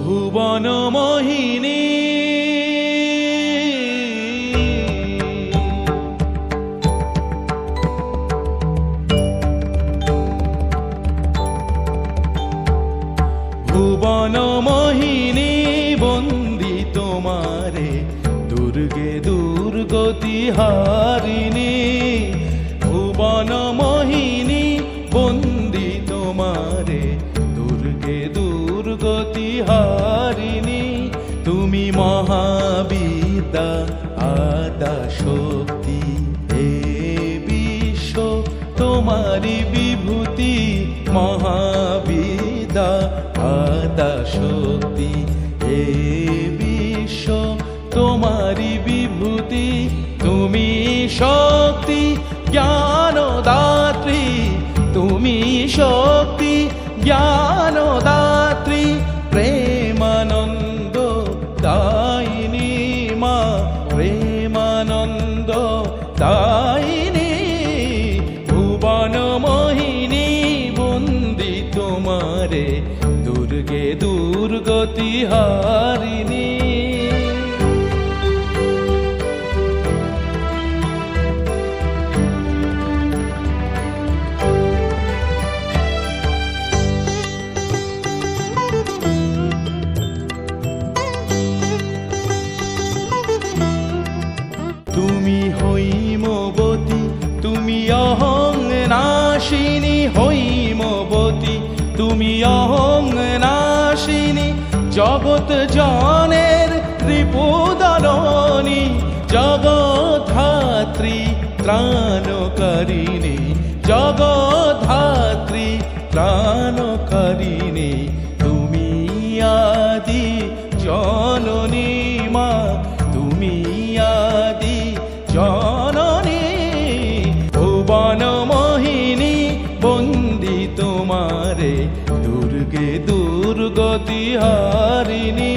ভুবন মোহিনী ভুবন মোহিনী বন্দি তোমারে দুর্গে দুর্গতি হারিণী ভুবন মোহিনী বন্দি তোমারে দুর্গে দুর্গতি হারিণী তুমি মহাবিদ্যা আদা শক্তি হে বিশ্ব তোমারি বিভূতি মহাবিদ্যা আদা শক্তি হে বিশ্ব তোমারি বিভূতি তুমি শক্তি জ্ঞানদাত্রী তুমি শক্তি জ্ঞানদাত্রী প্রেমানন্দ দায়িনী মা প্রেমানন্দ দায়িনী ভুবন মোহিনী বন্দি তোমারে দুর্গে দুর্গতি হারিণী তুমি হৈমবতী তুমি অহং নাশিনী হৈমবতী তুমি অহং নাশিনী জগৎ জনের রিপুদাননী জগদ্ধাত্রী ত্রাণকারিণী জগদ্ধাত্রী ত্রাণকারিণী তুমি আদি জননী মা তুমি আদি জননী ভুবন মোহিনী বন্দি তোমারে দুর্গে দুর্গতি হারিণী